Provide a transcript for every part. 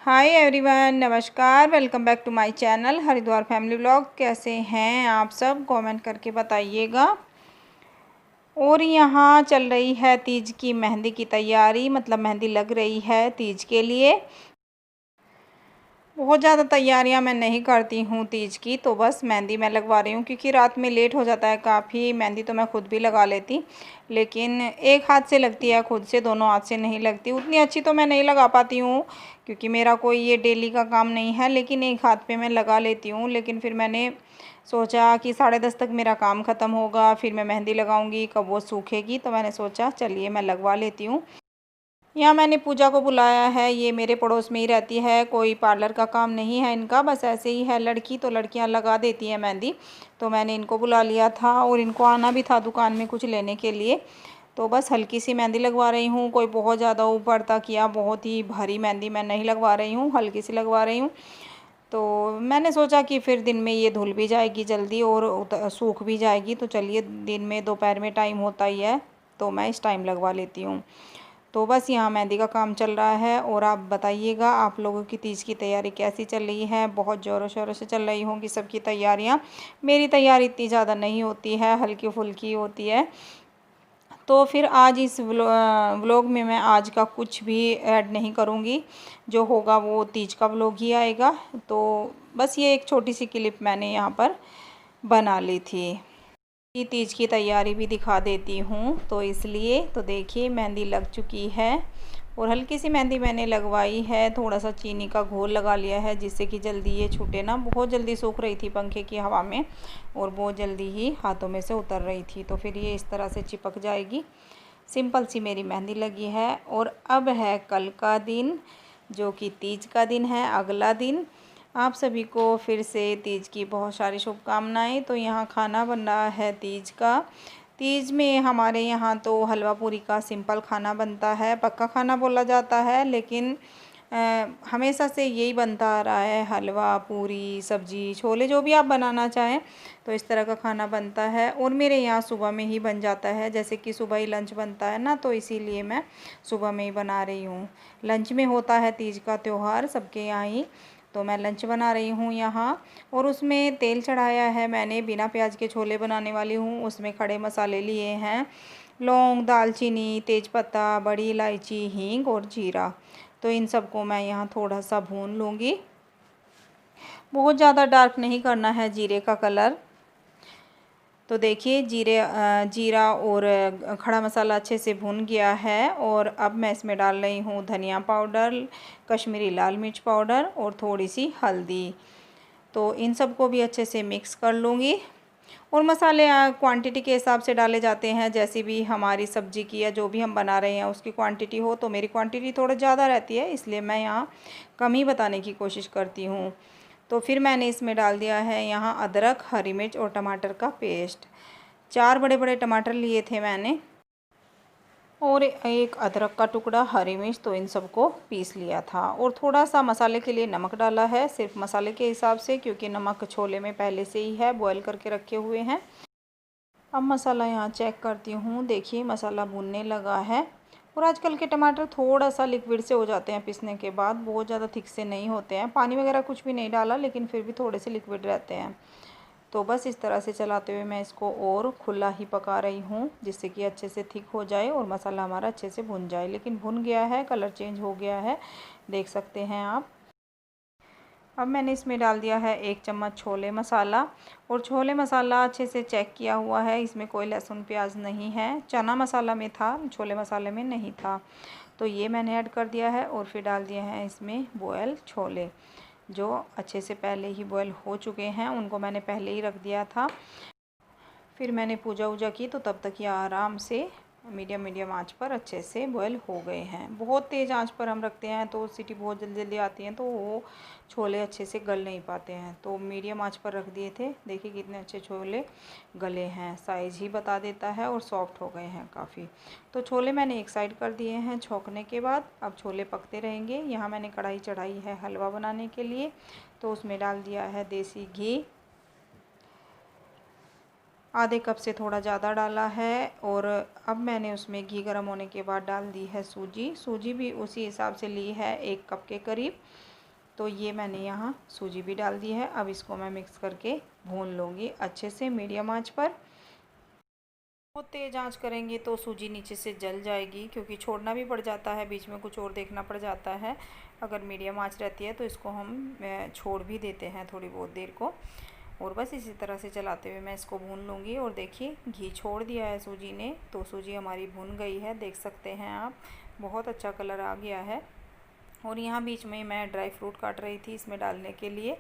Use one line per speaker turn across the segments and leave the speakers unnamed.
हाय everyone, नमस्कार। Welcome back to my channel Haridwar family vlog. कैसे हैं आप सब? कमेंट करके बताइएगा। और यहाँ चल रही है तीज की मेहंदी की तैयारी, मतलब मेहंदी लग रही है तीज के लिए। बहुत ज़्यादा तैयारियां मैं नहीं करती हूँ तीज की, तो बस मेहंदी मैं लगवा रही हूँ क्योंकि रात में लेट हो जाता है काफ़ी। मेहंदी तो मैं खुद भी लगा लेती, लेकिन एक हाथ से लगती है खुद से, दोनों हाथ से नहीं लगती। उतनी अच्छी तो मैं नहीं लगा पाती हूँ क्योंकि मेरा कोई ये डेली का काम नहीं है, लेकिन एक हाथ पे मैं लगा लेती हूँ। लेकिन फिर मैंने सोचा कि 10:30 तक मेरा काम ख़त्म होगा, फिर मैं मेहंदी लगाऊंगी, कब वो सूखेगी। तो मैंने सोचा चलिए मैं लगवा लेती हूँ। यहाँ मैंने पूजा को बुलाया है, ये मेरे पड़ोस में ही रहती है, कोई पार्लर का काम नहीं है इनका, बस ऐसे ही है लड़की, तो लड़कियाँ लगा देती हैं मेहंदी। तो मैंने इनको बुला लिया था और इनको आना भी था दुकान में कुछ लेने के लिए। तो बस हल्की सी मेहंदी लगवा रही हूँ, कोई बहुत ज़्यादा ऊपर तक या बहुत ही भारी मेहंदी मैं नहीं लगवा रही हूँ, हल्की सी लगवा रही हूँ। तो मैंने सोचा कि फिर दिन में ये धुल भी जाएगी जल्दी और सूख भी जाएगी, तो चलिए दिन में दोपहर में टाइम होता ही है, तो मैं इस टाइम लगवा लेती हूँ। तो बस यहाँ मेहंदी का काम चल रहा है। और आप बताइएगा आप लोगों की तीज की तैयारी कैसी चल रही है? बहुत ज़ोरों शोरों से चल रही होंगी सबकी तैयारियाँ। मेरी तैयारी इतनी ज़्यादा नहीं होती है, हल्की फुल्की होती है। तो फिर आज इस व्लॉग में मैं आज का कुछ भी ऐड नहीं करूँगी, जो होगा वो तीज का व्लॉग ही आएगा। तो बस ये एक छोटी सी क्लिप मैंने यहाँ पर बना ली थी कि तीज की तैयारी भी दिखा देती हूँ, तो इसलिए। तो देखिए मेहंदी लग चुकी है और हल्की सी मेहंदी मैंने लगवाई है, थोड़ा सा चीनी का घोल लगा लिया है जिससे कि जल्दी ये छूटे ना। बहुत जल्दी सूख रही थी पंखे की हवा में और बहुत जल्दी ही हाथों में से उतर रही थी, तो फिर ये इस तरह से चिपक जाएगी। सिंपल सी मेरी मेहंदी लगी है। और अब है कल का दिन, जो कि तीज का दिन है, अगला दिन। आप सभी को फिर से तीज की बहुत सारी शुभकामनाएं। तो यहाँ खाना बन रहा है तीज का। तीज में हमारे यहाँ तो हलवा पूरी का सिंपल खाना बनता है, पक्का खाना बोला जाता है, लेकिन हमेशा से यही बनता आ रहा है। हलवा पूरी सब्जी छोले जो भी आप बनाना चाहें, तो इस तरह का खाना बनता है। और मेरे यहाँ सुबह में ही बन जाता है, जैसे कि सुबह ही लंच बनता है ना, तो इसीलिए मैं सुबह में ही बना रही हूँ। लंच में होता है तीज का त्यौहार सबके यहाँ ही, तो मैं लंच बना रही हूँ यहाँ। और उसमें तेल चढ़ाया है मैंने, बिना प्याज के छोले बनाने वाली हूँ। उसमें खड़े मसाले लिए हैं, लौंग, दालचीनी, तेज़पत्ता, बड़ी इलायची, हींग और जीरा। तो इन सबको मैं यहाँ थोड़ा सा भून लूँगी। बहुत ज़्यादा डार्क नहीं करना है जीरे का कलर। तो देखिए जीरा और खड़ा मसाला अच्छे से भुन गया है। और अब मैं इसमें डाल रही हूँ धनिया पाउडर, कश्मीरी लाल मिर्च पाउडर और थोड़ी सी हल्दी। तो इन सबको भी अच्छे से मिक्स कर लूँगी। और मसाले क्वांटिटी के हिसाब से डाले जाते हैं, जैसी भी हमारी सब्ज़ी की या जो भी हम बना रहे हैं उसकी क्वांटिटी हो। तो मेरी क्वांटिटी थोड़ा ज़्यादा रहती है, इसलिए मैं यहाँ कम ही बताने की कोशिश करती हूँ। तो फिर मैंने इसमें डाल दिया है यहाँ अदरक, हरी मिर्च और टमाटर का पेस्ट। 4 बड़े बड़े टमाटर लिए थे मैंने और एक अदरक का टुकड़ा, हरी मिर्च, तो इन सबको पीस लिया था। और थोड़ा सा मसाले के लिए नमक डाला है, सिर्फ मसाले के हिसाब से, क्योंकि नमक छोले में पहले से ही है, बॉयल करके रखे हुए हैं। अब मसाला यहाँ चेक करती हूँ। देखिए मसाला भुनने लगा है। और आजकल के टमाटर थोड़ा सा लिक्विड से हो जाते हैं पीसने के बाद, बहुत ज़्यादा थिक से नहीं होते हैं। पानी वगैरह कुछ भी नहीं डाला, लेकिन फिर भी थोड़े से लिक्विड रहते हैं। तो बस इस तरह से चलाते हुए मैं इसको और खुला ही पका रही हूँ, जिससे कि अच्छे से थिक हो जाए और मसाला हमारा अच्छे से भुन जाए। लेकिन भुन गया है, कलर चेंज हो गया है, देख सकते हैं आप। अब मैंने इसमें डाल दिया है 1 चम्मच छोले मसाला। और छोले मसाला अच्छे से चेक किया हुआ है, इसमें कोई लहसुन प्याज नहीं है। चना मसाला में था, छोले मसाले में नहीं था। तो ये मैंने ऐड कर दिया है। और फिर डाल दिए हैं इसमें बॉयल छोले, जो अच्छे से पहले ही बॉयल हो चुके हैं, उनको मैंने पहले ही रख दिया था। फिर मैंने पूजा वूजा की, तो तब तक ये आराम से मीडियम आंच पर अच्छे से बॉयल हो गए हैं। बहुत तेज़ आंच पर हम रखते हैं तो सीटी बहुत जल्दी जल्दी आती हैं, तो वो छोले अच्छे से गल नहीं पाते हैं। तो मीडियम आंच पर रख दिए थे। देखिए कितने अच्छे छोले गले हैं, साइज़ ही बता देता है, और सॉफ्ट हो गए हैं काफ़ी। तो छोले मैंने एक साइड कर दिए हैं छौंकने के बाद। अब छोले पकते रहेंगे। यहाँ मैंने कढ़ाई चढ़ाई है हलवा बनाने के लिए, तो उसमें डाल दिया है देसी घी, आधे कप से थोड़ा ज़्यादा डाला है। और अब मैंने उसमें घी गर्म होने के बाद डाल दी है सूजी। सूजी भी उसी हिसाब से ली है, 1 कप के करीब। तो ये मैंने यहाँ सूजी भी डाल दी है। अब इसको मैं मिक्स करके भून लूँगी अच्छे से मीडियम आंच पर। बहुत तेज़ आंच करेंगे तो सूजी नीचे से जल जाएगी, क्योंकि छोड़ना भी पड़ जाता है, बीच में कुछ और देखना पड़ जाता है। अगर मीडियम आंच रहती है तो इसको हम छोड़ भी देते हैं थोड़ी बहुत देर को, और बस इसी तरह से चलाते हुए मैं इसको भून लूँगी। और देखिए घी छोड़ दिया है सूजी ने, तो सूजी हमारी भुन गई है, देख सकते हैं आप, बहुत अच्छा कलर आ गया है। और यहाँ बीच में मैं ड्राई फ्रूट काट रही थी इसमें डालने के लिए,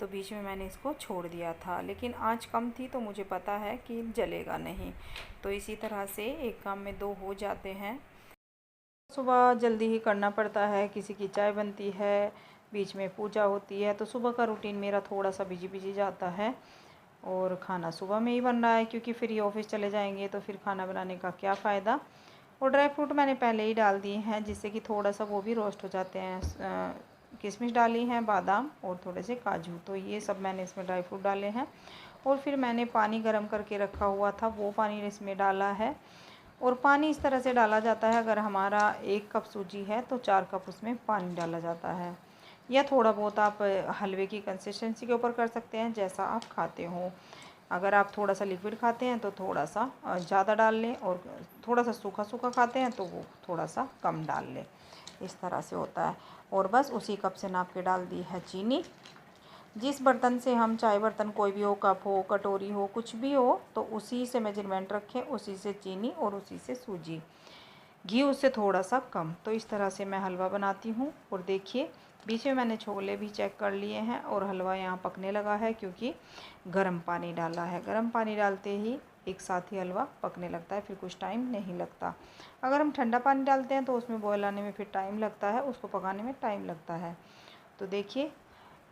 तो बीच में मैंने इसको छोड़ दिया था, लेकिन आंच कम थी तो मुझे पता है कि जलेगा नहीं। तो इसी तरह से एक काम में दो हो जाते हैं। सुबह जल्दी ही करना पड़ता है, किसी की चाय बनती है, बीच में पूजा होती है, तो सुबह का रूटीन मेरा थोड़ा सा बिजी बिजी जाता है। और खाना सुबह में ही बन रहा है, क्योंकि फिर ये ऑफिस चले जाएंगे तो फिर खाना बनाने का क्या फ़ायदा। और ड्राई फ्रूट मैंने पहले ही डाल दिए हैं, जिससे कि थोड़ा सा वो भी रोस्ट हो जाते हैं। किशमिश डाली हैं, बादाम और थोड़े से काजू, तो ये सब मैंने इसमें ड्राई फ्रूट डाले हैं। और फिर मैंने पानी गर्म करके रखा हुआ था, वो पानी इसमें डाला है। और पानी इस तरह से डाला जाता है, अगर हमारा 1 कप सूजी है तो 4 कप उसमें पानी डाला जाता है। या थोड़ा बहुत आप हलवे की कंसिस्टेंसी के ऊपर कर सकते हैं, जैसा आप खाते हो। अगर आप थोड़ा सा लिक्विड खाते हैं तो थोड़ा सा ज़्यादा डाल लें, और थोड़ा सा सूखा सूखा खाते हैं तो वो थोड़ा सा कम डाल लें। इस तरह से होता है। और बस उसी कप से नाप के डाल दी है चीनी। जिस बर्तन से हम, चाय बर्तन कोई भी हो, कप हो, कटोरी हो, कुछ भी हो, तो उसी से मेजरमेंट रखें, उसी से चीनी और उसी से सूजी। घी उससे थोड़ा सा कम। तो इस तरह से मैं हलवा बनाती हूँ। और देखिए बीच में मैंने छोले भी चेक कर लिए हैं, और हलवा यहाँ पकने लगा है, क्योंकि गर्म पानी डाला है। गर्म पानी डालते ही एक साथ ही हलवा पकने लगता है, फिर कुछ टाइम नहीं लगता। अगर हम ठंडा पानी डालते हैं तो उसमें बॉयल आने में फिर टाइम लगता है, उसको पकाने में टाइम लगता है। तो देखिए,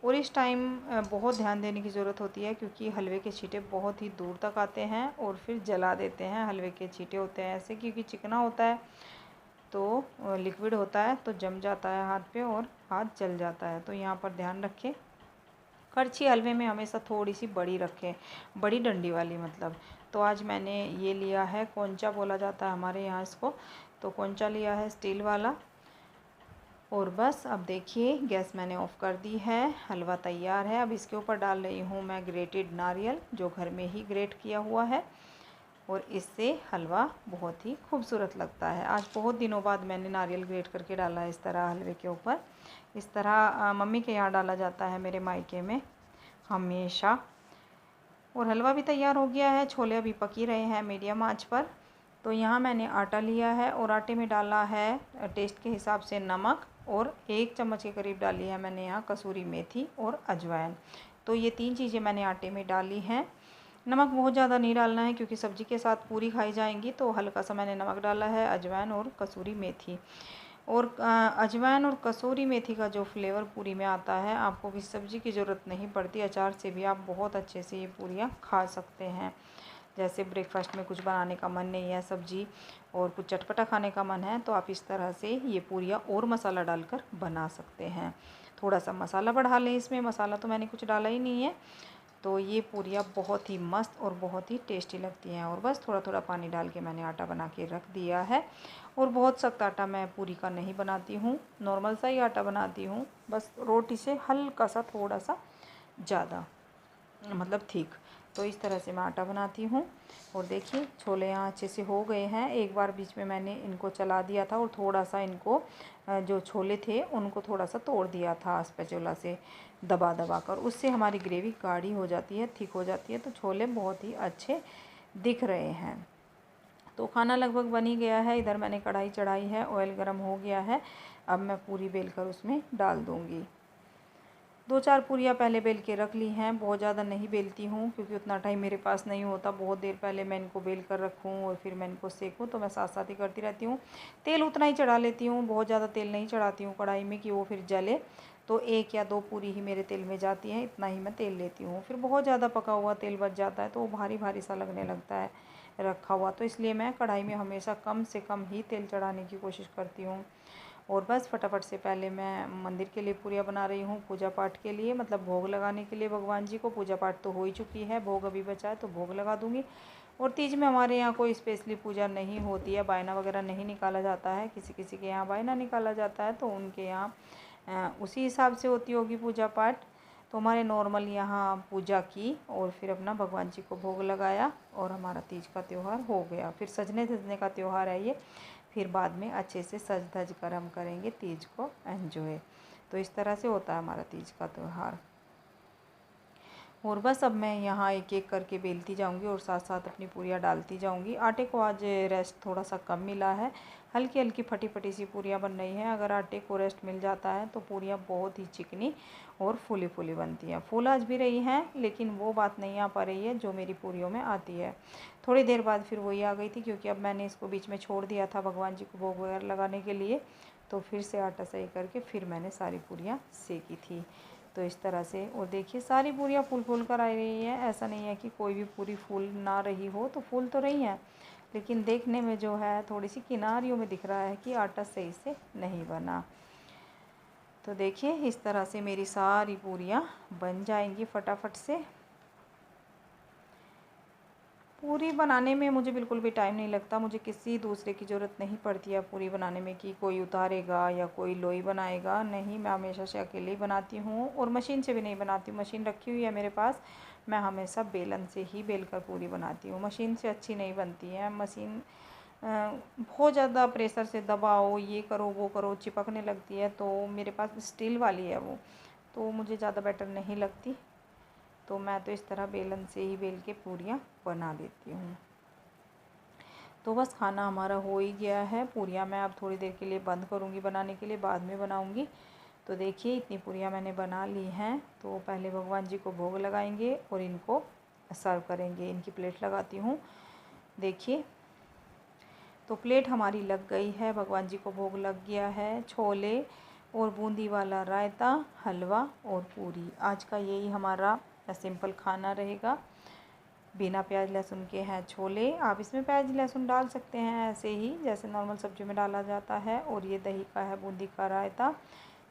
और इस टाइम बहुत ध्यान देने की ज़रूरत होती है, क्योंकि हलवे के छींटे बहुत ही दूर तक आते हैं और फिर जला देते हैं। हलवे के छींटे होते हैं ऐसे, क्योंकि चिकना होता है तो लिक्विड होता है, तो जम जाता है हाथ पे और हाथ जल जाता है। तो यहाँ पर ध्यान रखें। करछी हलवे में हमेशा थोड़ी सी बड़ी रखें, बड़ी डंडी वाली मतलब। तो आज मैंने ये लिया है, कोंचा बोला जाता है हमारे यहाँ इसको, तो कोंचा लिया है स्टील वाला। और बस अब देखिए गैस मैंने ऑफ़ कर दी है, हलवा तैयार है। अब इसके ऊपर डाल रही हूँ मैं ग्रेटेड नारियल, जो घर में ही ग्रेट किया हुआ है, और इससे हलवा बहुत ही खूबसूरत लगता है। आज बहुत दिनों बाद मैंने नारियल ग्रेट करके डाला है इस तरह हलवे के ऊपर। इस तरह मम्मी के यहाँ डाला जाता है, मेरे मायके में हमेशा। और हलवा भी तैयार हो गया है, छोले अभी पक ही रहे हैं मीडियम आंच पर। तो यहाँ मैंने आटा लिया है, और आटे में डाला है टेस्ट के हिसाब से नमक, और 1 चम्मच के करीब डाली है मैंने यहाँ कसूरी मेथी और अजवाइन। तो ये 3 चीज़ें मैंने आटे में डाली हैं। नमक बहुत ज़्यादा नहीं डालना है, क्योंकि सब्ज़ी के साथ पूरी खाई जाएंगी, तो हल्का सा मैंने नमक डाला है, अजवाइन और कसूरी मेथी। और अजवाइन और कसूरी मेथी का जो फ्लेवर पूरी में आता है, आपको किसी सब्ज़ी की ज़रूरत नहीं पड़ती, अचार से भी आप बहुत अच्छे से ये पूरियाँ खा सकते हैं। जैसे ब्रेकफास्ट में कुछ बनाने का मन नहीं है सब्ज़ी, और कुछ चटपटा खाने का मन है, तो आप इस तरह से ये पूरियाँ और मसाला डालकर बना सकते हैं। थोड़ा सा मसाला बढ़ा लें इसमें, मसाला तो मैंने कुछ डाला ही नहीं है। तो ये पूरियाँ बहुत ही मस्त और बहुत ही टेस्टी लगती हैं। और बस थोड़ा थोड़ा पानी डाल के मैंने आटा बना के रख दिया है। और बहुत सख्त आटा मैं पूरी का नहीं बनाती हूँ, नॉर्मल सा ही आटा बनाती हूँ, बस रोटी से हल्का सा थोड़ा सा ज़्यादा, मतलब ठीक। तो इस तरह से मैं आटा बनाती हूँ। और देखिए छोले यहाँ अच्छे से हो गए हैं। एक बार बीच में मैंने इनको चला दिया था, और थोड़ा सा इनको जो छोले थे उनको थोड़ा सा तोड़ दिया था स्पैचुला से दबा दबा कर, उससे हमारी ग्रेवी गाढ़ी हो जाती है, थिक हो जाती है, तो छोले बहुत ही अच्छे दिख रहे हैं। तो खाना लगभग बन ही गया है। इधर मैंने कढ़ाई चढ़ाई है, ऑयल गर्म हो गया है। अब मैं पूरी बेल कर उसमें डाल दूँगी। 2-4 पूरियाँ पहले बेल के रख ली हैं, बहुत ज़्यादा नहीं बेलती हूँ, क्योंकि उतना टाइम मेरे पास नहीं होता। बहुत देर पहले मैं इनको बेल कर रखूँ और फिर मैं इनको सेकूँ, तो मैं साथ साथ ही करती रहती हूँ। तेल उतना ही चढ़ा लेती हूँ, बहुत ज़्यादा तेल नहीं चढ़ाती हूँ कढ़ाई में कि वो फिर जले। तो 1 या 2 पूरी ही मेरे तेल में जाती हैं, इतना ही मैं तेल लेती हूँ। फिर बहुत ज़्यादा पका हुआ तेल बच जाता है, तो वो भारी भारी सा लगने लगता है रखा हुआ। तो इसलिए मैं कढ़ाई में हमेशा कम से कम ही तेल चढ़ाने की कोशिश करती हूँ। और बस फटाफट से पहले मैं मंदिर के लिए पूरियाँ बना रही हूँ, पूजा पाठ के लिए, मतलब भोग लगाने के लिए भगवान जी को। पूजा पाठ तो हो ही चुकी है, भोग अभी बचा है, तो भोग लगा दूँगी। और तीज में हमारे यहाँ कोई स्पेशली पूजा नहीं होती है, बायना वगैरह नहीं निकाला जाता है। किसी किसी के यहाँ बायना निकाला जाता है, तो उनके यहाँ उसी हिसाब से होती होगी पूजा पाठ। तो हमारे नॉर्मल यहाँ पूजा की और फिर अपना भगवान जी को भोग लगाया और हमारा तीज का त्यौहार हो गया। फिर सजने धजने का त्यौहार है ये, फिर बाद में अच्छे से सज धज कर हम करेंगे तीज को एंजॉय। तो इस तरह से होता है हमारा तीज का त्यौहार। और बस अब मैं यहाँ एक एक करके बेलती जाऊँगी और साथ साथ अपनी पूरियाँ डालती जाऊँगी। आटे को आज रेस्ट थोड़ा सा कम मिला है, हल्की हल्की फटी फटी सी पूरियाँ बन रही हैं। अगर आटे को रेस्ट मिल जाता है तो पूरियाँ बहुत ही चिकनी और फूली फूली बनती हैं। फूल आज भी रही हैं, लेकिन वो बात नहीं आ पा रही है जो मेरी पूरियों में आती है। थोड़ी देर बाद फिर वही आ गई थी, क्योंकि अब मैंने इसको बीच में छोड़ दिया था भगवान जी को भोग वगैरह लगाने के लिए। तो फिर से आटा सही करके फिर मैंने सारी पूरियाँ सेकी थी। तो इस तरह से, और देखिए सारी पूरियाँ फूल फूल कर आ रही हैं। ऐसा नहीं है कि कोई भी पूरी फूल ना रही हो, तो फूल तो रही हैं, लेकिन देखने में जो है थोड़ी सी किनारियों में दिख रहा है कि आटा सही से नहीं बना। तो देखिए इस तरह से मेरी सारी पूरियाँ बन जाएंगी फटाफट से। पूरी बनाने में मुझे बिल्कुल भी टाइम नहीं लगता, मुझे किसी दूसरे की ज़रूरत नहीं पड़ती है पूरी बनाने में कि कोई उतारेगा या कोई लोई बनाएगा। नहीं, मैं हमेशा से अकेले ही बनाती हूँ और मशीन से भी नहीं बनाती हूँ। मशीन रखी हुई है मेरे पास, मैं हमेशा बेलन से ही बेल कर पूरी बनाती हूँ। मशीन से अच्छी नहीं बनती है। मशीन बहुत ज़्यादा प्रेशर से दबाओ, ये करो वो करो, चिपकने लगती है। तो मेरे पास स्टील वाली है वो, तो मुझे ज़्यादा बेटर नहीं लगती। तो मैं तो इस तरह बेलन से ही बेल के पूरियाँ बना लेती हूँ। तो बस खाना हमारा हो ही गया है। पूरियाँ मैं अब थोड़ी देर के लिए बंद करूँगी बनाने के लिए, बाद में बनाऊँगी। तो देखिए इतनी पूरियाँ मैंने बना ली हैं। तो पहले भगवान जी को भोग लगाएंगे और इनको सर्व करेंगे। इनकी प्लेट लगाती हूँ। देखिए तो प्लेट हमारी लग गई है, भगवान जी को भोग लग गया है। छोले और बूंदी वाला रायता, हलवा और पूरी, आज का यही हमारा सिंपल खाना रहेगा। बिना प्याज लहसुन के हैं छोले। आप इसमें प्याज लहसुन डाल सकते हैं ऐसे ही, जैसे नॉर्मल सब्जियों में डाला जाता है। और ये दही का है बूंदी का रायता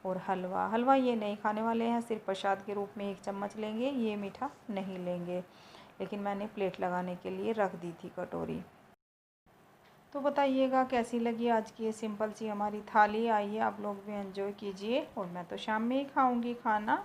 और हलवा। हलवा ये नहीं खाने वाले हैं, सिर्फ प्रसाद के रूप में 1 चम्मच लेंगे, ये मीठा नहीं लेंगे। लेकिन मैंने प्लेट लगाने के लिए रख दी थी कटोरी। तो बताइएगा कैसी लगी आज की ये सिंपल सी हमारी थाली। आइए आप लोग भी एंजॉय कीजिए, और मैं तो शाम में ही खाऊंगी खाना।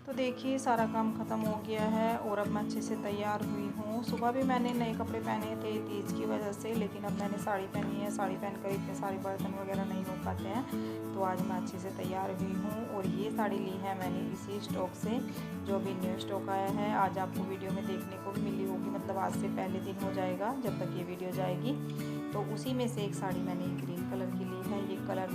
तो देखिए सारा काम ख़त्म हो गया है और अब मैं अच्छे से तैयार हुई हूँ। सुबह भी मैंने नए कपड़े पहने थे तीज की वजह से, लेकिन अब मैंने साड़ी पहनी है। साड़ी पहनकर इतने सारे बर्तन वगैरह नहीं हो पाते हैं। तो आज मैं अच्छे से तैयार हुई हूँ। और ये साड़ी ली है मैंने इसी स्टॉक से, जो भी न्यू स्टॉक आया है। आज आपको वीडियो में देखने को भी मिली होगी, मतलब आज से पहले दिन हो जाएगा जब तक ये वीडियो जाएगी। तो उसी में से एक साड़ी मैंने ग्रीन कलर की ली है। ये कलर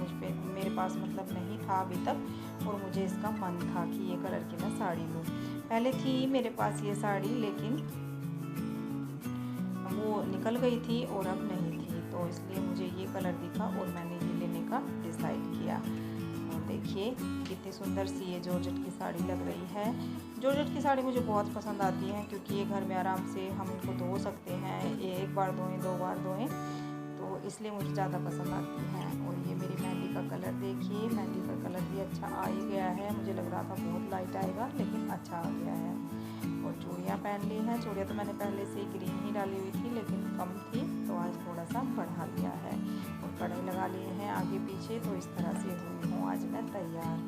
मेरे पास मतलब नहीं था अभी तक, और मुझे इसका मन था कि ये कलर की मैं साड़ी लूँ। पहले थी मेरे पास ये साड़ी, लेकिन वो निकल गई थी और अब नहीं थी, तो इसलिए मुझे ये कलर दिखा और मैंने ये लेने का डिसाइड किया। और देखिए कितनी सुंदर सी ये जॉर्जेट की साड़ी लग रही है। जॉर्जेट की साड़ी मुझे बहुत पसंद आती है, क्योंकि ये घर में आराम से हम इनको धो सकते हैं, 1 बार धोएं 2 बार धोएं, तो इसलिए मुझे ज़्यादा पसंद आती है। और ये मेरी मेहंदी का कलर देखिए, मेहंदी का कलर भी अच्छा आ ही गया है। मुझे लग रहा था बहुत लाइट आएगा, लेकिन अच्छा आ गया है। और चूड़ियाँ पहन ली हैं। चूड़ियाँ तो मैंने पहले से ही ग्रीन ही डाली हुई थी, लेकिन कम थी, तो आज थोड़ा सा बढ़ा लिया है। और कड़े लगा लिए हैं आगे पीछे। तो इस तरह से हुई हूँ आज मैं तैयार।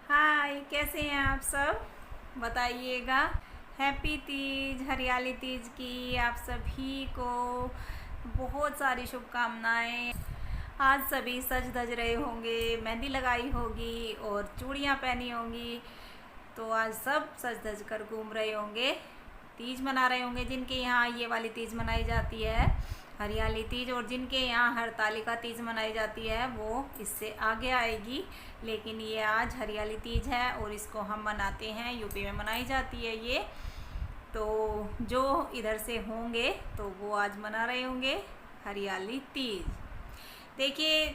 हाय, कैसे हैं आप सब? बताइएगा। हैप्पी तीज, हरियाली तीज की आप सभी को बहुत सारी शुभकामनाएं। आज सभी सज धज रहे होंगे, मेहंदी लगाई होगी और चूड़ियाँ पहनी होंगी। तो आज सब सज धज कर घूम रहे होंगे, तीज मना रहे होंगे। जिनके यहाँ ये वाली तीज मनाई जाती है हरियाली तीज, और जिनके यहाँ हरतालिका तीज मनाई जाती है वो इससे आगे आएगी। लेकिन ये आज हरियाली तीज है और इसको हम मनाते हैं, यूपी में मनाई जाती है ये। तो जो इधर से होंगे तो वो आज मना रहे होंगे हरियाली तीज। देखिए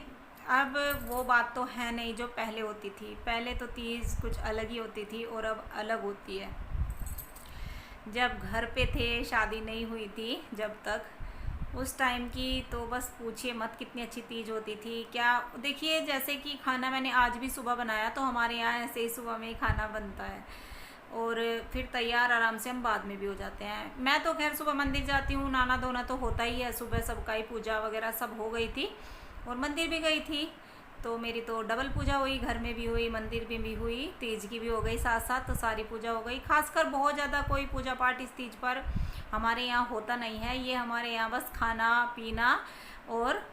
अब वो बात तो है नहीं जो पहले होती थी। पहले तो तीज कुछ अलग ही होती थी और अब अलग होती है। जब घर पे थे, शादी नहीं हुई थी जब तक, उस टाइम की तो बस पूछिए मत, कितनी अच्छी तीज होती थी। क्या देखिए, जैसे कि खाना मैंने आज भी सुबह बनाया, तो हमारे यहाँ ऐसे ही सुबह में ही खाना बनता है और फिर तैयार आराम से हम बाद में भी हो जाते हैं। मैं तो खैर सुबह मंदिर जाती हूँ, नहाना धोना तो होता ही है सुबह, सबका ही पूजा वगैरह सब हो गई थी। और मंदिर भी गई थी। तो मेरी तो डबल पूजा हुई, घर में भी हुई, मंदिर में भी हुई, तीज की भी हो गई साथ साथ, तो सारी पूजा हो गई। खासकर बहुत ज़्यादा कोई पूजा पाठ इस तीज पर हमारे यहाँ होता नहीं है। ये हमारे यहाँ बस खाना पीना और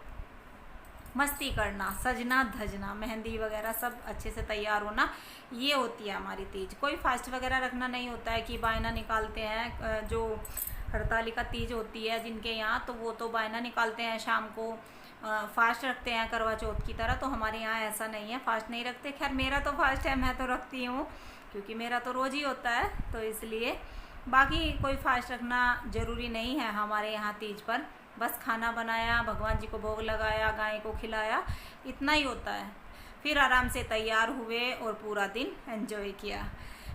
मस्ती करना, सजना धजना, मेहंदी वगैरह सब अच्छे से तैयार होना, ये होती है हमारी तीज। कोई फास्ट वगैरह रखना नहीं होता है कि बायना निकालते हैं। जो हरतालिका तीज होती है जिनके यहाँ, तो वो तो बायना निकालते हैं शाम को, फास्ट रखते हैं करवा चौथ की तरह। तो हमारे यहाँ ऐसा नहीं है, फास्ट नहीं रखते। खैर मेरा तो फास्ट है, मैं तो रखती हूँ क्योंकि मेरा तो रोज़ ही होता है, तो इसलिए बाकी कोई फास्ट रखना ज़रूरी नहीं है हमारे यहाँ तीज पर। बस खाना बनाया, भगवान जी को भोग लगाया, गाय को खिलाया, इतना ही होता है। फिर आराम से तैयार हुए और पूरा दिन एंजॉय किया।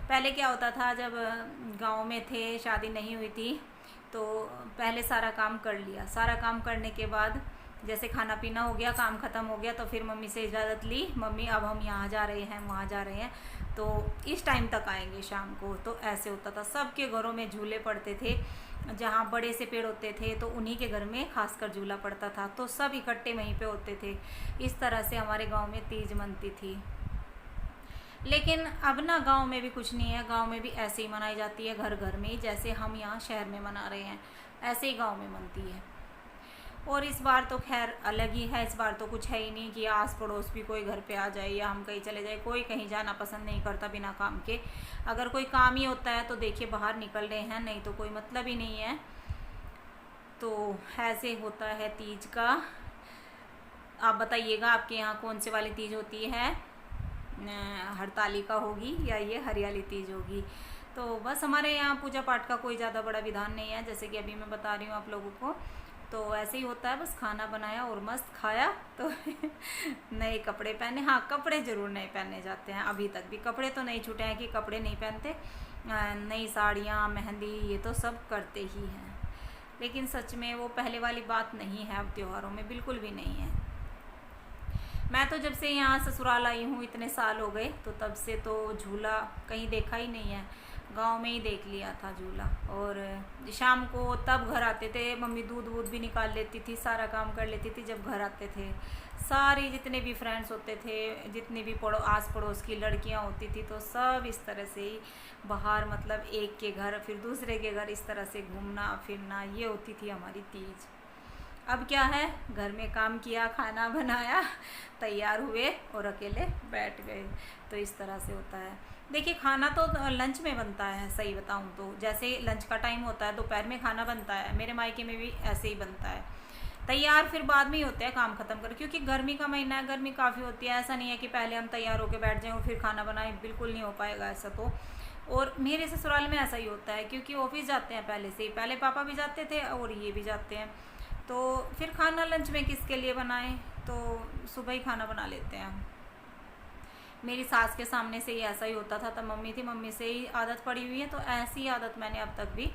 पहले क्या होता था, जब गांव में थे, शादी नहीं हुई थी, तो पहले सारा काम कर लिया। सारा काम करने के बाद जैसे खाना पीना हो गया, काम ख़त्म हो गया, तो फिर मम्मी से इजाज़त ली, मम्मी अब हम यहाँ जा रहे हैं, वहाँ जा रहे हैं, तो इस टाइम तक आएंगे शाम को। तो ऐसे होता था। सबके घरों में झूले पड़ते थे, जहाँ बड़े से पेड़ होते थे तो उन्हीं के घर में खासकर झूला पड़ता था, तो सब इकट्ठे वहीं पे होते थे। इस तरह से हमारे गांव में तीज मनती थी। लेकिन अब ना गांव में भी कुछ नहीं है, गांव में भी ऐसे ही मनाई जाती है, घर घर में ही, जैसे हम यहाँ शहर में मना रहे हैं ऐसे ही गांव में मनती है। और इस बार तो खैर अलग ही है। इस बार तो कुछ है ही नहीं कि आस पड़ोस भी कोई घर पे आ जाए या हम कहीं चले जाए। कोई कहीं जाना पसंद नहीं करता बिना काम के। अगर कोई काम ही होता है तो देखिए बाहर निकल रहे हैं, नहीं तो कोई मतलब ही नहीं है। तो ऐसे होता है तीज का। आप बताइएगा आपके यहाँ कौन से वाली तीज होती है, हरतालिका होगी या ये हरियाली तीज होगी। तो बस हमारे यहाँ पूजा पाठ का कोई ज़्यादा बड़ा विधान नहीं है, जैसे कि अभी मैं बता रही हूँ आप लोगों को। तो ऐसे ही होता है, बस खाना बनाया और मस्त खाया, तो नए कपड़े पहने। हाँ, कपड़े ज़रूर नए पहने जाते हैं, अभी तक भी कपड़े तो नहीं छूटे हैं कि कपड़े नहीं पहनते। नई साड़ियाँ, मेहंदी, ये तो सब करते ही हैं। लेकिन सच में वो पहले वाली बात नहीं है अब त्योहारों में, बिल्कुल भी नहीं है। मैं तो जब से यहाँ ससुराल आई हूँ, इतने साल हो गए, तो तब से तो झूला कहीं देखा ही नहीं है। गांव में ही देख लिया था झूला। और शाम को तब घर आते थे, मम्मी दूध वूध भी निकाल लेती थी, सारा काम कर लेती थी। जब घर आते थे सारी, जितने भी फ्रेंड्स होते थे, जितनी भी आस पड़ोस की लड़कियां होती थी, तो सब इस तरह से ही बाहर, मतलब एक के घर फिर दूसरे के घर, इस तरह से घूमना फिरना, ये होती थी हमारी तीज। अब क्या है, घर में काम किया, खाना बनाया, तैयार हुए और अकेले बैठ गए, तो इस तरह से होता है। देखिए खाना तो लंच में बनता है, सही बताऊं तो जैसे लंच का टाइम होता है, दोपहर में खाना बनता है। मेरे मायके में भी ऐसे ही बनता है। तैयार फिर बाद में ही होते हैं काम खत्म कर, क्योंकि गर्मी का महीना है, गर्मी काफ़ी होती है। ऐसा नहीं है कि पहले हम तैयार होकर बैठ जाएं और फिर खाना बनाएं, बिल्कुल नहीं हो पाएगा ऐसा तो। और मेरे ससुराल में ऐसा ही होता है, क्योंकि ऑफिस जाते हैं पहले से ही, पहले पापा भी जाते थे और ये भी जाते हैं, तो फिर खाना लंच में किसके लिए बनाएं, तो सुबह ही खाना बना लेते हैं। मेरी सास के सामने से ही ऐसा ही होता था, तब मम्मी थी, मम्मी से ही आदत पड़ी हुई है, तो ऐसी आदत मैंने अब तक भी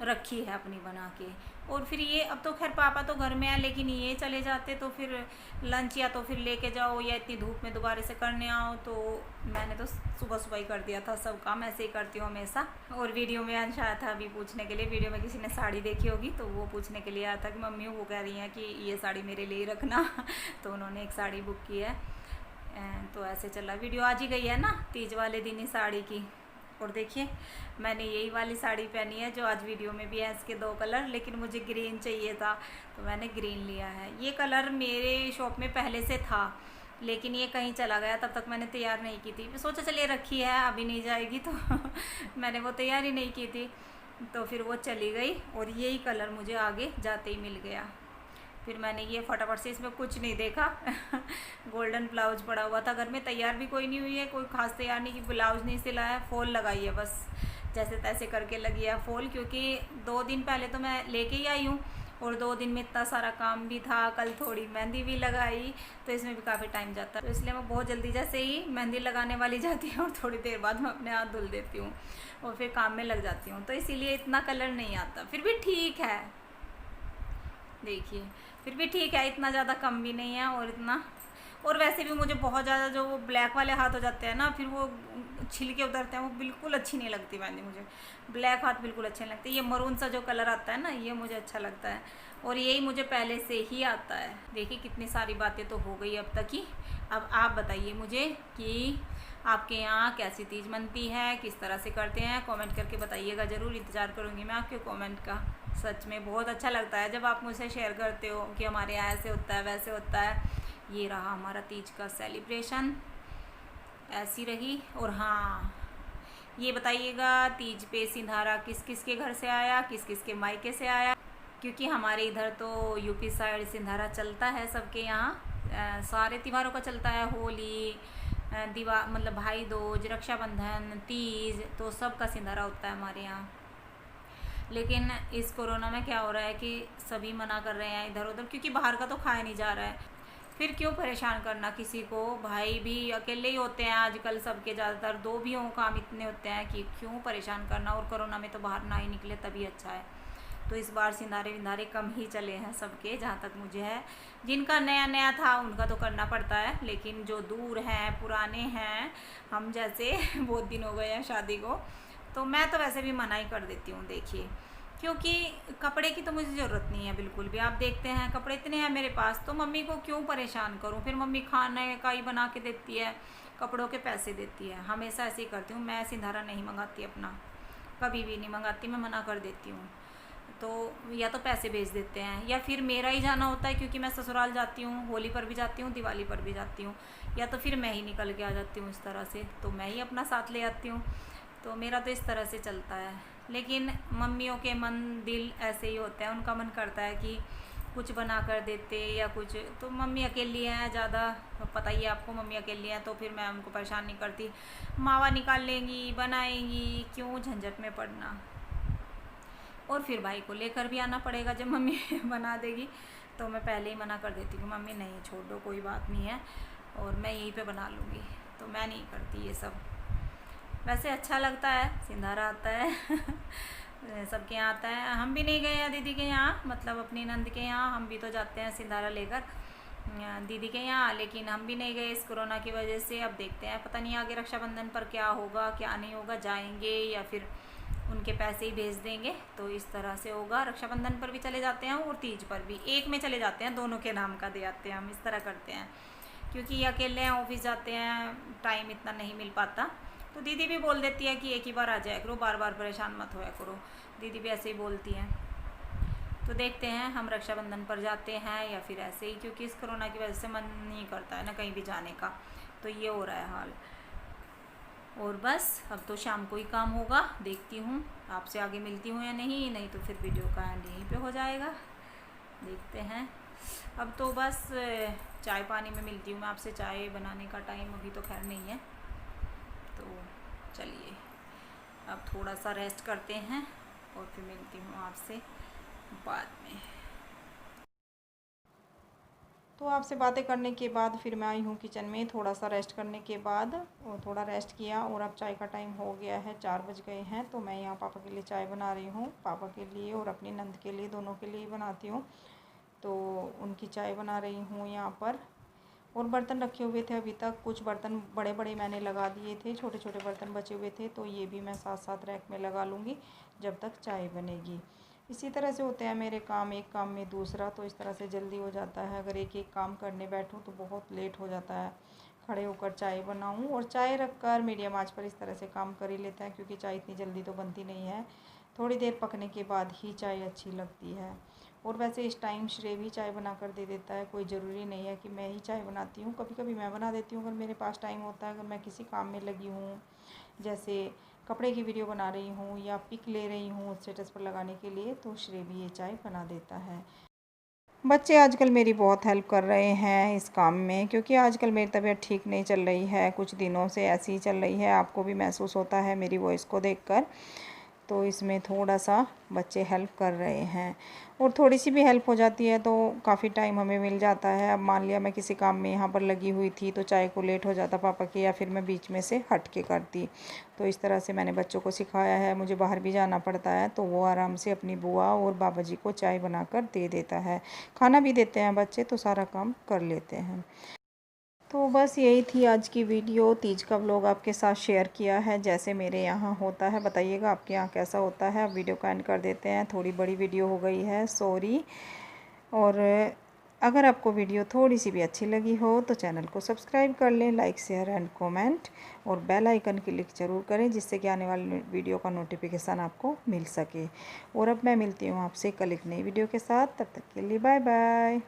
रखी है अपनी बना के। और फिर ये, अब तो खैर पापा तो घर में है, लेकिन ये चले जाते तो फिर लंच या तो फिर लेके जाओ या इतनी धूप में दोबारा से करने आओ, तो मैंने तो सुबह सुबह ही कर दिया था सब काम, ऐसे ही करती हूँ हमेशा। और वीडियो में अंश आया था अभी पूछने के लिए, वीडियो में किसी ने साड़ी देखी होगी, तो वो पूछने के लिए आया था कि मम्मी वो कह रही हैं कि ये साड़ी मेरे लिए रखना तो उन्होंने एक साड़ी बुक की है। तो ऐसे चला, वीडियो आज ही गई है ना तीज वाले दिन ही साड़ी की। और देखिए मैंने यही वाली साड़ी पहनी है जो आज वीडियो में भी है, इसके 2 कलर, लेकिन मुझे ग्रीन चाहिए था तो मैंने ग्रीन लिया है। ये कलर मेरे शॉप में पहले से था, लेकिन ये कहीं चला गया, तब तक मैंने तैयार नहीं की थी। मैं सोचा चलिए रखी है, अभी नहीं जाएगी, तो मैंने वो तैयार ही नहीं की थी, तो फिर वो चली गई और यही कलर मुझे आगे जाते ही मिल गया। फिर मैंने ये फटाफट से, इसमें कुछ नहीं देखा गोल्डन ब्लाउज पड़ा हुआ था घर में, तैयार भी कोई नहीं हुई है, कोई खास तैयार नहीं की, ब्लाउज नहीं सिलाया, फॉल लगाई है बस, जैसे तैसे करके लगी है फॉल। क्योंकि 2 दिन पहले तो मैं लेके ही आई हूँ और 2 दिन में इतना सारा काम भी था, कल थोड़ी मेहंदी भी लगाई, तो इसमें भी काफ़ी टाइम जाता है। तो इसलिए मैं बहुत जल्दी जैसे ही मेहंदी लगाने वाली जाती हूँ और थोड़ी देर बाद मैं अपने हाथ धुल देती हूँ और फिर काम में लग जाती हूँ, तो इसीलिए इतना कलर नहीं आता। फिर भी ठीक है, देखिए फिर भी ठीक है, इतना ज़्यादा कम भी नहीं है और इतना, और वैसे भी मुझे बहुत ज़्यादा जो वो ब्लैक वाले हाथ हो जाते हैं ना, फिर वो छिलके उतरते हैं, वो बिल्कुल अच्छी नहीं लगती मेहंदी मुझे। ब्लैक हाथ बिल्कुल अच्छे नहीं लगते। ये मरून सा जो कलर आता है ना, ये मुझे अच्छा लगता है और यही मुझे पहले से ही आता है। देखिए कितनी सारी बातें तो हो गई अब तक ही। अब आप बताइए मुझे कि आपके यहाँ कैसी तीज मनती है, किस तरह से करते हैं, कमेंट करके बताइएगा ज़रूर। इंतज़ार करूँगी मैं आपके कमेंट का। सच में बहुत अच्छा लगता है जब आप मुझसे शेयर करते हो कि हमारे यहाँ ऐसे होता है, वैसे होता है। ये रहा हमारा तीज का सेलिब्रेशन, ऐसी रही। और हाँ, ये बताइएगा तीज पे सिंधारा किस किस के घर से आया, किस किस के मायके से आया, क्योंकि हमारे इधर तो यूपी साइड सिंधारा चलता है सबके यहाँ। सारे त्योहारों का चलता है, होली, मतलब भाई दूज, रक्षाबंधन, तीज, तो सबका सिंधारा होता है हमारे यहाँ। लेकिन इस कोरोना में क्या हो रहा है कि सभी मना कर रहे हैं इधर उधर, क्योंकि बाहर का तो खाया नहीं जा रहा है। फिर क्यों परेशान करना किसी को, भाई भी अकेले ही होते हैं आजकल सबके, ज़्यादातर दो भी हों काम इतने होते हैं कि क्यों परेशान करना। और कोरोना में तो बाहर ना ही निकले तभी अच्छा है। तो इस बार सिंधारे विंधारे कम ही चले हैं सबके, जहाँ तक मुझे है। जिनका नया नया था उनका तो करना पड़ता है, लेकिन जो दूर हैं, पुराने हैं, हम जैसे बहुत दिन हो गए हैं शादी को, तो मैं तो वैसे भी मना ही कर देती हूँ। देखिए क्योंकि कपड़े की तो मुझे ज़रूरत नहीं है बिल्कुल भी। आप देखते हैं कपड़े इतने हैं मेरे पास, तो मम्मी को क्यों परेशान करूं। फिर मम्मी खाने का ही बना के देती है, कपड़ों के पैसे देती है। हमेशा ऐसे ही करती हूँ मैं, सिंधारा नहीं मंगाती अपना, कभी भी नहीं मंगाती, मैं मना कर देती हूँ। तो या तो पैसे भेज देते हैं, या फिर मेरा ही जाना होता है, क्योंकि मैं ससुराल जाती हूँ, होली पर भी जाती हूँ, दिवाली पर भी जाती हूँ, या तो फिर मैं ही निकल के आ जाती हूँ इस तरह से, तो मैं ही अपना साथ ले आती हूँ। तो मेरा तो इस तरह से चलता है। लेकिन मम्मियों के मन दिल ऐसे ही होते हैं, उनका मन करता है कि कुछ बना कर देते या कुछ। तो मम्मी अकेली हैं ज़्यादा, पता ही है आपको, मम्मी अकेली हैं, तो फिर मैं उनको परेशान नहीं करती। मावा निकाल लेंगी, बनाएंगी, क्यों झंझट में पड़ना। और फिर भाई को लेकर भी आना पड़ेगा जब मम्मी बना देगी, तो मैं पहले ही मना कर देती हूँ, मम्मी नहीं छोड़ दो, कोई बात नहीं है, और मैं यहीं पे बना लूँगी। तो मैं नहीं करती ये सब। वैसे अच्छा लगता है, सिंधारा आता है सबके यहाँ आता है। हम भी नहीं गए हैं दीदी के यहाँ, मतलब अपनी नंद के यहाँ। हम भी तो जाते हैं सिंधारा लेकर दीदी के यहाँ, लेकिन हम भी नहीं गए इस कोरोना की वजह से। अब देखते हैं, पता नहीं आगे रक्षाबंधन पर क्या होगा क्या नहीं होगा, जाएंगे या फिर उनके पैसे ही भेज देंगे। तो इस तरह से होगा। रक्षाबंधन पर भी चले जाते हैं और तीज पर भी, एक में चले जाते हैं, दोनों के नाम का दे आते हैं हम, इस तरह करते हैं। क्योंकि ये अकेले हैं, ऑफिस जाते हैं, टाइम इतना नहीं मिल पाता। तो दीदी भी बोल देती है कि एक ही बार आ जाया करो, बार बार परेशान मत होया करो। दीदी भी ऐसे ही बोलती हैं। तो देखते हैं हम रक्षाबंधन पर जाते हैं या फिर ऐसे ही, क्योंकि इस कोरोना की वजह से मन नहीं करता है ना कहीं भी जाने का। तो ये हो रहा है हाल। और बस अब तो शाम को ही काम होगा, देखती हूँ आपसे आगे मिलती हूँ या नहीं, नहीं तो फिर वीडियो का एंड यहीं पे हो जाएगा। देखते हैं। अब तो बस चाय पानी में मिलती हूँ मैं आपसे। चाय बनाने का टाइम अभी तो खैर नहीं है। तो चलिए अब थोड़ा सा रेस्ट करते हैं और फिर मिलती हूँ आपसे बाद में।
तो आपसे बातें करने के बाद फिर मैं आई हूँ किचन में, थोड़ा सा रेस्ट करने के बाद, और थोड़ा रेस्ट किया। और अब चाय का टाइम हो गया है, 4 बज गए हैं। तो मैं यहाँ पापा के लिए चाय बना रही हूँ, पापा के लिए और अपनी नंद के लिए, दोनों के लिए बनाती हूँ। तो उनकी चाय बना रही हूँ यहाँ पर। और बर्तन रखे हुए थे अभी तक, कुछ बर्तन बड़े बड़े मैंने लगा दिए थे, छोटे छोटे बर्तन बचे हुए थे, तो ये भी मैं साथ साथ रैक में लगा लूँगी जब तक चाय बनेगी। इसी तरह से होते हैं मेरे काम, एक काम में दूसरा, तो इस तरह से जल्दी हो जाता है। अगर एक एक काम करने बैठूँ तो बहुत लेट हो जाता है। खड़े होकर चाय बनाऊँ और चाय रख कर मीडियम आंच पर इस तरह से काम कर ही लेते हैं, क्योंकि चाय इतनी जल्दी तो बनती नहीं है, थोड़ी देर पकने के बाद ही चाय अच्छी लगती है। और वैसे इस टाइम श्रेय भी चाय बना कर दे देता है, कोई ज़रूरी नहीं है कि मैं ही चाय बनाती हूँ, कभी कभी मैं बना देती हूँ अगर मेरे पास टाइम होता है। अगर मैं किसी काम में लगी हूँ, जैसे कपड़े की वीडियो बना रही हूँ या पिक ले रही हूँ स्टेटस पर लगाने के लिए, तो श्रेय भी ये चाय बना देता है। बच्चे आजकल मेरी बहुत हेल्प कर रहे हैं इस काम में, क्योंकि आजकल मेरी तबीयत ठीक नहीं चल रही है, कुछ दिनों से ऐसी ही चल रही है। आपको भी महसूस होता है मेरी वॉइस को देखकर। तो इसमें थोड़ा सा बच्चे हेल्प कर रहे हैं, और थोड़ी सी भी हेल्प हो जाती है तो काफ़ी टाइम हमें मिल जाता है। अब मान लिया मैं किसी काम में यहाँ पर लगी हुई थी, तो चाय को लेट हो जाता पापा के, या फिर मैं बीच में से हट के करती। तो इस तरह से मैंने बच्चों को सिखाया है। मुझे बाहर भी जाना पड़ता है तो वो आराम से अपनी बुआ और बाबा जी को चाय बना कर दे देता है। खाना भी देते हैं बच्चे, तो सारा काम कर लेते हैं। तो बस यही थी आज की वीडियो। तीज का व्लॉग आपके साथ शेयर किया है, जैसे मेरे यहाँ होता है। बताइएगा आपके यहाँ कैसा होता है। अब वीडियो को एंड कर देते हैं, थोड़ी बड़ी वीडियो हो गई है, सॉरी। और अगर आपको वीडियो थोड़ी सी भी अच्छी लगी हो तो चैनल को सब्सक्राइब कर लें, लाइक शेयर एंड कमेंट, और बेल आइकन क्लिक ज़रूर करें, जिससे कि आने वाली वीडियो का नोटिफिकेशन आपको मिल सके। और अब मैं मिलती हूँ आपसे कल एक नई वीडियो के साथ। तब तक के लिए बाय बाय।